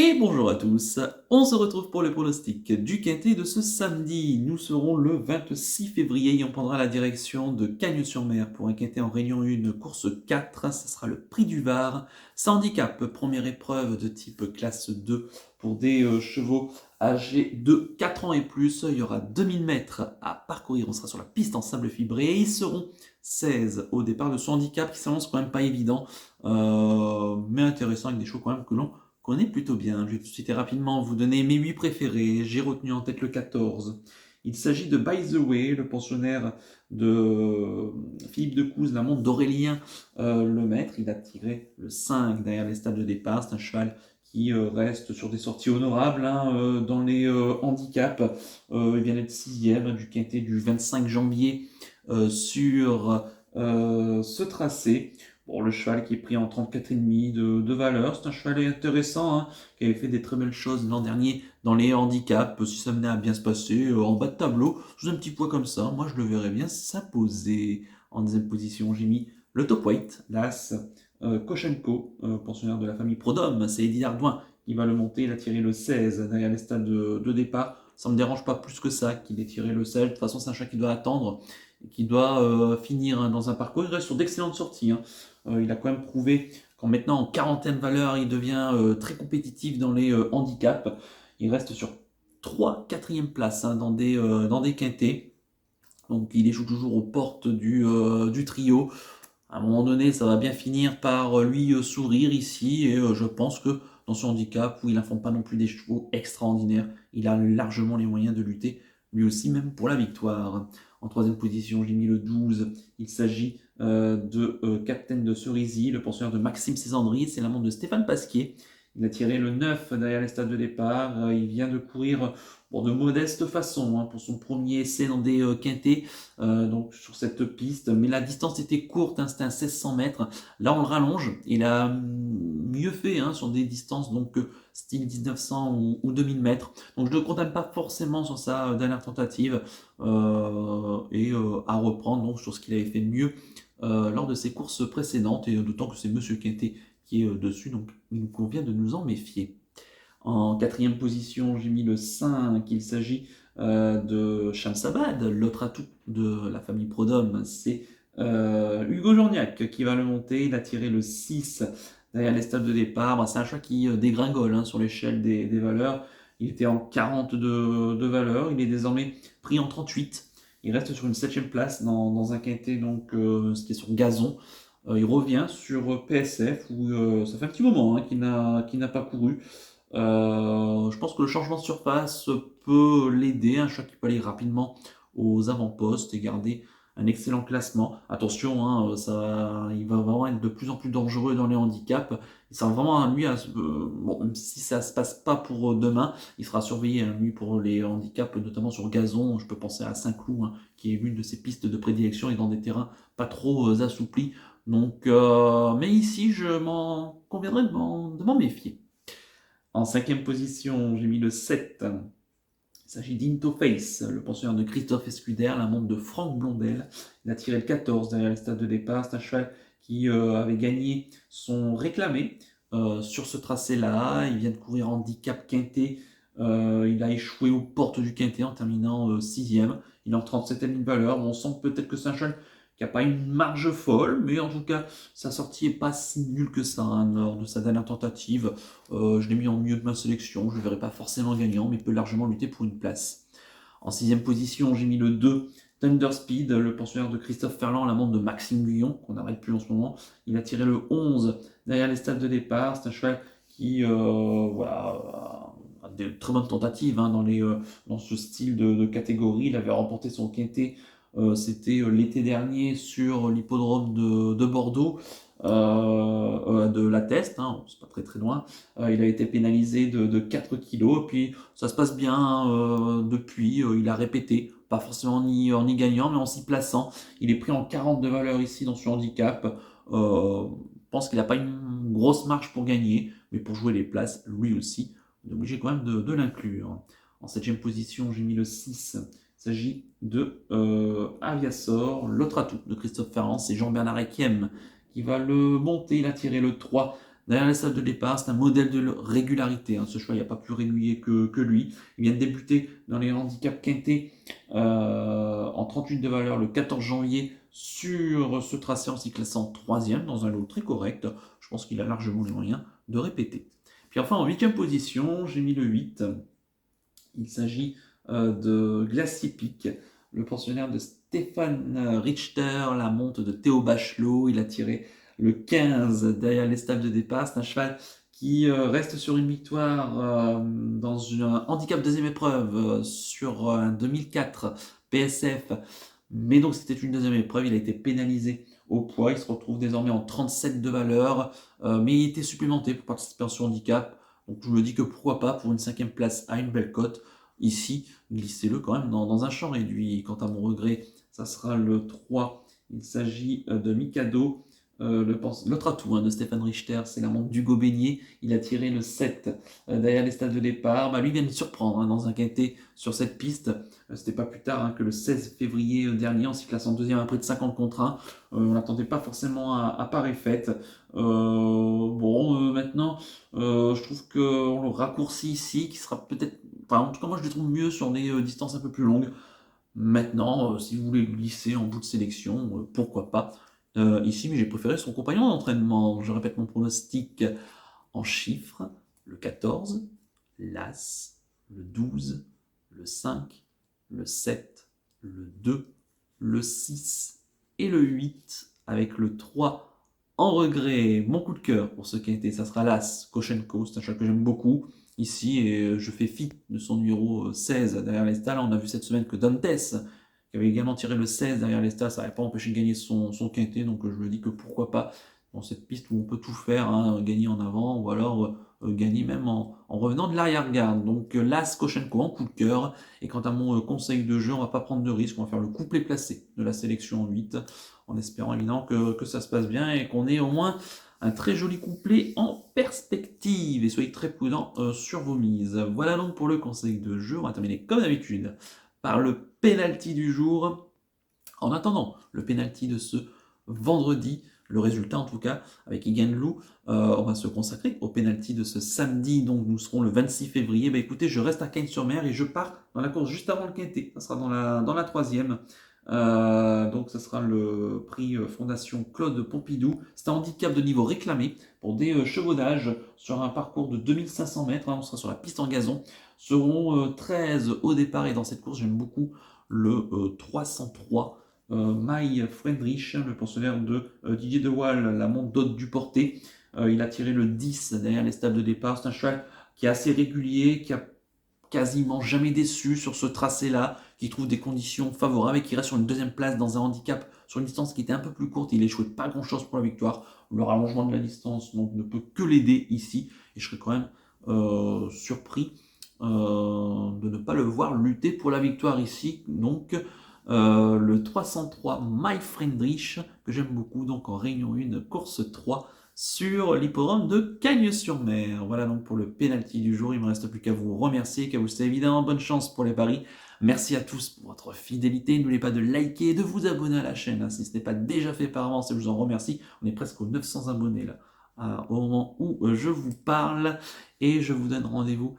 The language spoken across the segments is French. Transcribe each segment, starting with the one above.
Et bonjour à tous, on se retrouve pour le pronostic du quintet de ce samedi. Nous serons le 26 février et on prendra la direction de Cagnes-sur-Mer pour un quintet en Réunion 1, course 4. Ce sera le prix du Var. Ça handicap, première épreuve de type classe 2 pour des chevaux âgés de 4 ans et plus. Il y aura 2000 mètres à parcourir, on sera sur la piste en sable fibré. Ils seront 16 au départ de ce handicap qui s'annonce quand même pas évident, mais intéressant avec des chevaux quand même que l'on connaît plutôt bien. Je vais tout de suite et rapidement vous donner mes 8 préférés. J'ai retenu en tête le 14. Il s'agit de By the Way, le pensionnaire de Philippe de Couz, la montre d'Aurélien Lemaître. Il a tiré le 5 derrière les stades de départ. C'est un cheval qui reste sur des sorties honorables dans les handicaps. Il vient d'être 6e du quintet du 25 janvier sur ce tracé. Bon, le cheval qui est pris en 34,5 de valeur, c'est un cheval intéressant, qui avait fait des très belles choses l'an dernier dans les handicaps. Si ça venait à bien se passer, en bas de tableau, sous un petit poids comme ça, moi je le verrais bien s'imposer. En deuxième position, j'ai mis le top weight, l'As Koshenko, pensionnaire de la famille Prodhomme. C'est Eddie Ardouin qui va le monter. Il a tiré le 16 derrière les stades de départ. Ça ne me dérange pas plus que ça qu'il ait tiré le 16. De toute façon, c'est un chat qui doit attendre et qui doit finir dans un parcours. Il reste sur d'excellentes sorties. Il a quand même prouvé qu'en maintenant en quarantaine valeur, il devient très compétitif dans les handicaps. Il reste sur 3 4e places dans des quintés. Donc il échoue toujours aux portes du trio. À un moment donné, ça va bien finir par lui sourire ici. Et je pense que dans ce handicap, où il n'affronte pas non plus des chevaux extraordinaires, il a largement les moyens de lutter, lui aussi, même pour la victoire. En troisième position, j'ai mis le 12. Il s'agit de Captain de Cerisy, le pensionnaire de Maxime Césandry. C'est la montre de Stéphane Pasquier. Il a tiré le 9 derrière les stades de départ. Il vient de courir pour de modeste façon pour son premier essai dans des quintés, donc sur cette piste. Mais la distance était courte, c'était un 1600 mètres. Là, on le rallonge. Il a mieux fait sur des distances donc style 1900 ou 2000 mètres. Donc je ne le condamne pas forcément sur sa dernière tentative et à reprendre donc sur ce qu'il avait fait de mieux lors de ses courses précédentes. Et d'autant que c'est Monsieur Quintet qui est dessus, donc il nous convient de nous en méfier. En quatrième position, j'ai mis le 5. Il s'agit de Shamsabad, l'autre atout de la famille Prodhomme. C'est Hugo Journiac qui va le monter. Il a tiré le 6 derrière les stades de départ. C'est un choix qui dégringole sur l'échelle des valeurs. Il était en 40 de valeur. Il est désormais pris en 38. Il reste sur une 7e place dans un quintet, donc, ce qui est sur gazon. Il revient sur PSF où ça fait un petit moment qu'il n'a pas couru. Je pense que le changement de surface peut l'aider, un chat qui peut aller rapidement aux avant-postes et garder un excellent classement. Attention, il va vraiment être de plus en plus dangereux dans les handicaps. Il sera vraiment lui, bon, même si ça se passe pas pour demain, il sera surveillé lui pour les handicaps, notamment sur gazon. Je peux penser à Saint-Cloud, qui est l'une de ses pistes de prédilection et dans des terrains pas trop assouplis. Donc, mais ici, je m'en conviendrai de m'en méfier. En cinquième position, j'ai mis le 7. Il s'agit d'Into Face, le pensionnaire de Christophe Escuder, la montre de Franck Blondel. Il a tiré le 14 derrière le stade de départ. C'est un cheval qui avait gagné son réclamé sur ce tracé-là. Il vient de courir handicap quintet. Il a échoué aux portes du quintet en terminant 6e. Il est en 37e de valeur. On sent peut-être que c'est un cheval qui n'a pas une marge folle, mais en tout cas, sa sortie n'est pas si nulle que ça lors de sa dernière tentative. Je l'ai mis en milieu de ma sélection. Je ne le verrai pas forcément gagnant, mais il peut largement lutter pour une place. En sixième position, j'ai mis le 2, Thunder Speed, le pensionnaire de Christophe Ferland, la montre de Maxime Guyon, qu'on n'arrête plus en ce moment. Il a tiré le 11 derrière les stades de départ. C'est un cheval qui a de très bonnes tentatives dans ce style de catégorie. Il avait remporté son quintet, c'était l'été dernier sur l'hippodrome de Bordeaux. De la Teste, c'est pas très très loin. Il a été pénalisé de 4 kilos, et puis ça se passe bien depuis. Il a répété, pas forcément en y gagnant, mais en s'y plaçant. Il est pris en 40 de valeur ici dans ce handicap. Je pense qu'il n'a pas une grosse marge pour gagner, mais pour jouer les places, lui aussi, on est obligé quand même de l'inclure. En 7e position, j'ai mis le 6. Il s'agit de Aviasor, l'autre atout de Christophe Ferrand, c'est Jean-Bernard Ekiem qui va le monter. Il a tiré le 3 Derrière les stades de départ, c'est un modèle de régularité. Ce cheval, il n'y a pas plus régulier que lui. Il vient de débuter dans les handicaps quintés en 38 de valeur le 14 janvier sur ce tracé en s'y classant 3e dans un lot très correct. Je pense qu'il a largement les moyens de répéter. Puis enfin, en 8e position, j'ai mis le 8. Il s'agit de Glacier Peak, le pensionnaire de Stéphane Richter, la monte de Théo Bachelot. Il a tiré le 15 derrière les stables de départ. C'est un cheval qui reste sur une victoire dans un handicap deuxième épreuve sur un 2004 PSF. Mais donc c'était une deuxième épreuve, il a été pénalisé au poids, il se retrouve désormais en 37 de valeur, mais il était supplémenté pour participer en sur handicap. Donc je me dis que pourquoi pas, pour une 5e place à une belle cote, ici, glissez-le quand même dans un champ réduit. Quant à mon regret, ça sera le 3, il s'agit de Mikado. L'autre atout de Stéphane Richter, c'est la montre d'Hugo Beignet. Il a tiré le 7 derrière les stades de départ. Lui vient de surprendre dans un quintet sur cette piste. C'était pas plus tard que le 16 février dernier, en s'y classant deuxième après de 50 contre 1. On n'attendait pas forcément à pareille fête. Maintenant, je trouve qu'on le raccourcit ici, qui sera peut-être... Enfin, en tout cas, moi, je le trouve mieux sur des distances un peu plus longues. Maintenant, si vous voulez glisser en bout de sélection, pourquoi pas ici, mais j'ai préféré son compagnon d'entraînement. Je répète mon pronostic en chiffres, le 14, l'As, le 12, le 5, le 7, le 2, le 6 et le 8, avec le 3 en regret. Mon coup de cœur pour ce qui a été, ça sera l'As, Koshenko, c'est un cheval que j'aime beaucoup ici, et je fais fi de son numéro 16 derrière les stalles. On a vu cette semaine que Dantes, qui avait également tiré le 16 derrière les stalles, ça n'avait pas empêché de gagner son quintet, donc je me dis que pourquoi pas dans cette piste où on peut tout faire, gagner en avant, ou alors gagner même en revenant de l'arrière-garde. Donc l'As Koshenko en coup de cœur. Et quant à mon conseil de jeu, on va pas prendre de risque, on va faire le couplet placé de la sélection en 8, en espérant évidemment que ça se passe bien et qu'on ait au moins un très joli couplet en perspective. Et soyez très prudents sur vos mises. Voilà donc pour le conseil de jeu. On va terminer comme d'habitude par le penalty du jour. En attendant le penalty de ce vendredi, le résultat en tout cas, avec Egan Lou, on va se consacrer au penalty de ce samedi, donc nous serons le 26 février. Écoutez, je reste à Cagnes-sur-Mer et je pars dans la course juste avant le quintet, ça sera dans la 3e. Donc ça sera le prix Fondation Claude Pompidou. C'est un handicap de niveau réclamé pour des chevaux d'âge sur un parcours de 2500 mètres. On sera sur la piste en gazon. Seront 13 au départ et dans cette course j'aime beaucoup le 303. My Friedrich, le pensionnaire de Didier De Waal, la montre d'Aude Duporté. Il a tiré le 10 derrière les stables de départ. C'est un cheval qui est assez régulier, qui a quasiment jamais déçu sur ce tracé-là, qui trouve des conditions favorables et qui reste sur une deuxième place dans un handicap sur une distance qui était un peu plus courte. Il échoué pas grand-chose pour la victoire. Le rallongement de la distance donc, ne peut que l'aider ici. Et je serais quand même surpris de ne pas le voir lutter pour la victoire ici. Donc le 303 My Friedrich, que j'aime beaucoup, donc en Réunion 1, course 3 sur l'hippodrome de Cagnes-sur-Mer. Voilà donc pour le penalty du jour. Il ne me reste plus qu'à vous remercier, qu'à vous souhaiter évidemment bonne chance pour les paris. Merci à tous pour votre fidélité. N'oubliez pas de liker et de vous abonner à la chaîne si ce n'est pas déjà fait par avance, et je vous en remercie. On est presque aux 900 abonnés là, au moment où je vous parle. Et je vous donne rendez-vous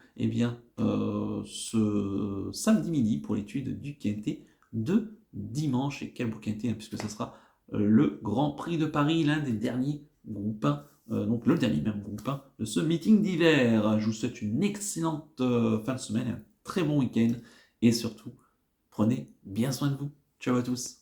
ce samedi midi pour l'étude du quintet de dimanche. Et quel beau quintet, puisque ce sera le Grand Prix de Paris, l'un des derniers groupe 1, donc le dernier même groupe 1 de ce meeting d'hiver. Je vous souhaite une excellente fin de semaine, un très bon week-end et surtout, prenez bien soin de vous. Ciao à tous.